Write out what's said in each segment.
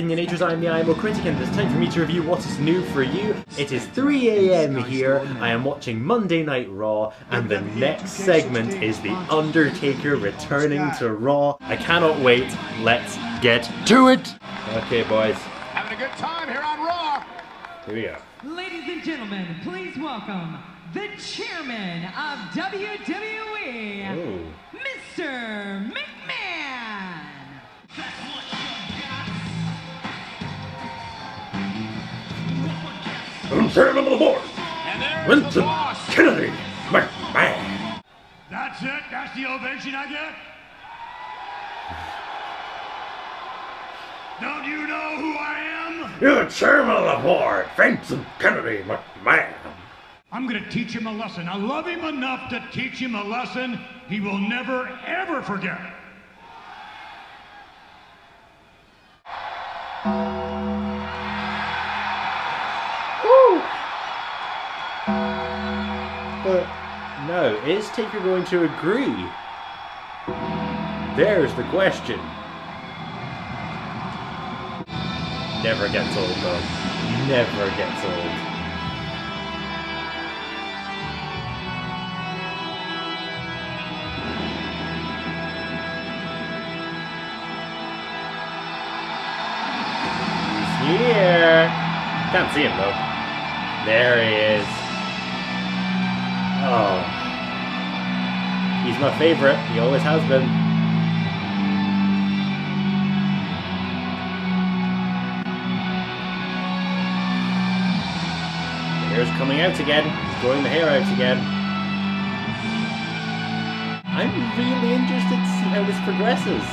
opinionators, I'm the IMO Critic, and it's time for me to review what is new for you. It is 3 AM here, I am watching Monday Night Raw, and the next segment is The Undertaker returning to Raw. I cannot wait, let's get to it! Okay boys. Having a good time here on Raw! Here we go. Ladies and gentlemen, please welcome the chairman of WWE, Ooh. Mr. McMahon! I'm chairman of the board, And there's Vincent the boss! Kennedy McMahon. That's it? That's the ovation I get? Don't you know who I am? You're the chairman of the board, Vincent Kennedy McMahon. I'm gonna teach him a lesson. I love him enough to teach him a lesson he will never, ever forget. Woo! But no, is Taker going to agree? There's the question. Never gets old though. Never gets old. He's here. Can't see him though. There he is. Oh. He's my favorite. He always has been. The hair's coming out again. He's growing the hair out again. I'm really interested to see how this progresses.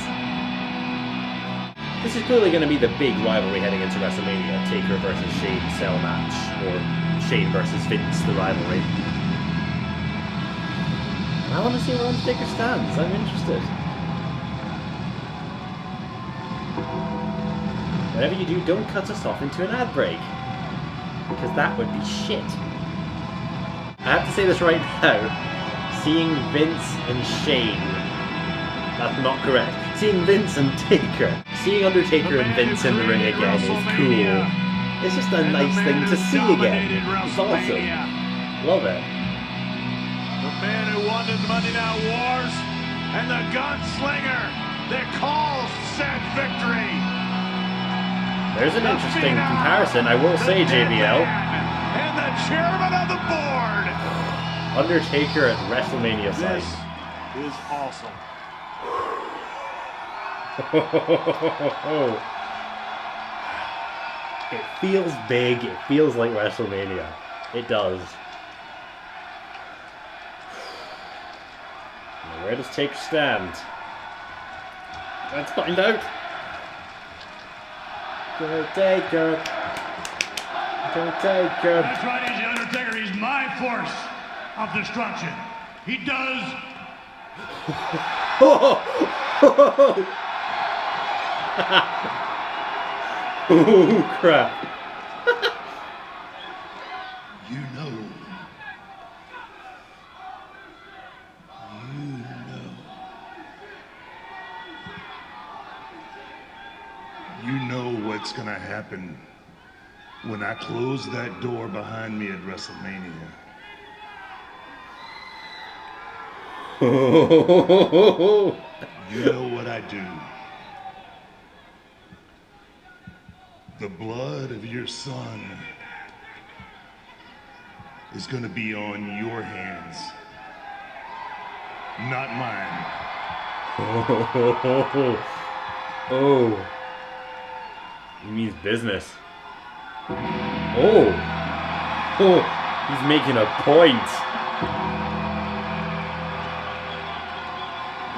This is clearly going to be the big rivalry heading into WrestleMania. Taker versus Shane cell match, or Shane versus Vince, the rivalry. I want to see where Undertaker stands. I'm interested. Whatever you do, don't cut us off into an ad break. Because that would be shit. I have to say this right now. Seeing Vince and Shane, that's not correct. Seeing Vince and Taker, seeing Undertaker and Vince in the ring again is cool. It's just a nice thing to see again. It's awesome. Love it. The man who won the Monday Night Wars and the gunslinger that calls said victory. There's an interesting comparison, I will say, JBL. And the chairman of the board. Undertaker at WrestleMania site. This is awesome. It feels big, it feels like WrestleMania. It does. Now, where does Taker stand? Let's find out. Go Taker. Go Taker. That's right, he's the Undertaker. He's my force of destruction. He does. Oh crap. You know. You know what's gonna happen when I close that door behind me at WrestleMania. You know what I do. The blood of your son is gonna be on your hands, not mine. Oh. He means business. Oh. Oh. He's making a point.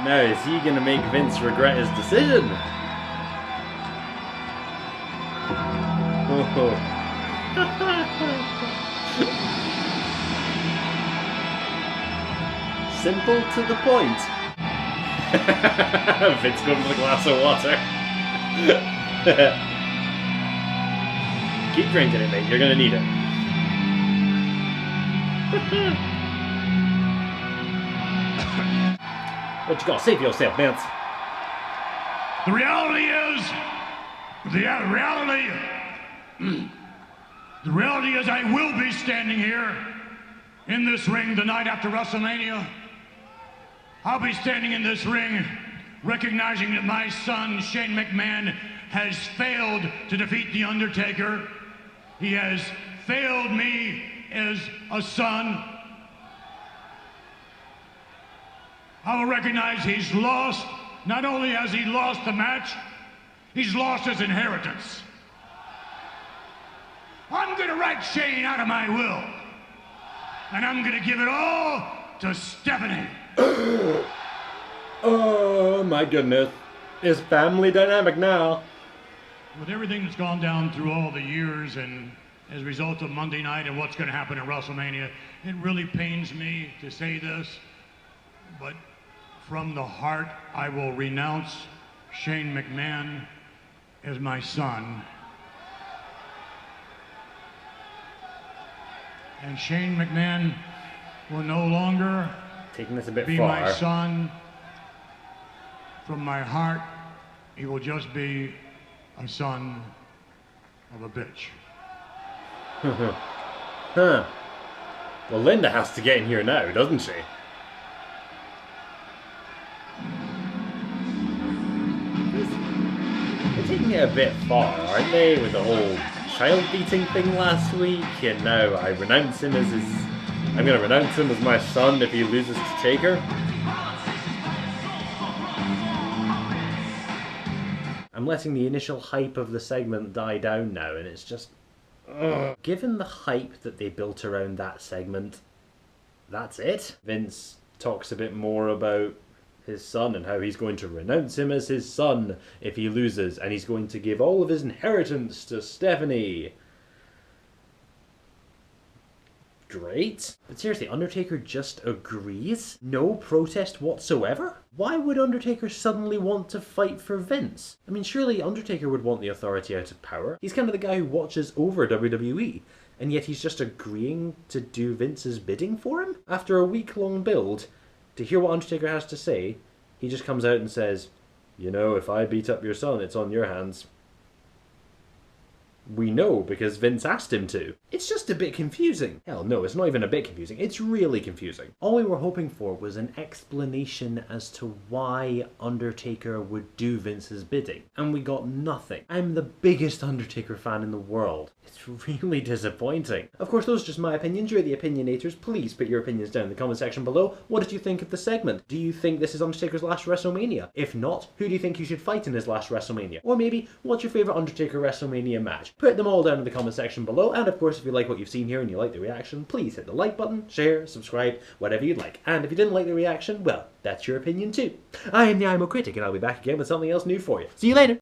Now, is he gonna make Vince regret his decision? Oh. Simple to the point. Vince goes with a glass of water. Keep drinking it, mate. You're gonna need it. What you gotta say for yourself, Vince? The reality is, The reality is I will be standing here in this ring the night after WrestleMania. I'll be standing in this ring recognizing that my son, Shane McMahon, has failed to defeat The Undertaker. He has failed me as a son. I will recognize he's lost. Not only has he lost the match, he's lost his inheritance. I'm gonna write Shane out of my will. And I'm gonna give it all to Stephanie. Oh my goodness. It's family dynamic now. With everything that's gone down through all the years and as a result of Monday night and what's gonna happen at WrestleMania, it really pains me to say this, but from the heart, I will renounce Shane McMahon as my son. And Shane McMahon will no longer Taking this a bit be far. my son. From my heart, he will just be a son of a bitch. Huh. Well, Linda has to get in here now, doesn't she? They're taking it a bit far, aren't they? With the whole child beating thing last week, and now I'm gonna renounce him as my son if he loses to Taker. I'm letting the initial hype of the segment die down now, and it's just... Ugh. Given the hype that they built around that segment, that's it. Vince talks a bit more about his son and how he's going to renounce him as his son if he loses, and he's going to give all of his inheritance to Stephanie. Great. But seriously, Undertaker just agrees? No protest whatsoever? Why would Undertaker suddenly want to fight for Vince? I mean, surely Undertaker would want the authority out of power. He's kind of the guy who watches over WWE, and yet he's just agreeing to do Vince's bidding for him? After a week-long build, to hear what Undertaker has to say, he just comes out and says, you know, if I beat up your son, it's on your hands. We know because Vince asked him to. It's just a bit confusing. Hell no, it's not even a bit confusing. It's really confusing. All we were hoping for was an explanation as to why Undertaker would do Vince's bidding. And we got nothing. I'm the biggest Undertaker fan in the world. It's really disappointing. Of course, those are just my opinions. You're the opinionators. Please put your opinions down in the comment section below. What did you think of the segment? Do you think this is Undertaker's last WrestleMania? If not, who do you think he should fight in his last WrestleMania? Or maybe, what's your favourite Undertaker WrestleMania match? Put them all down in the comment section below, and of course if you like what you've seen here and you like the reaction, please hit the like button, share, subscribe, whatever you'd like. And if you didn't like the reaction, well, that's your opinion too. I am the Critic, and I'll be back again with something else new for you. See you later!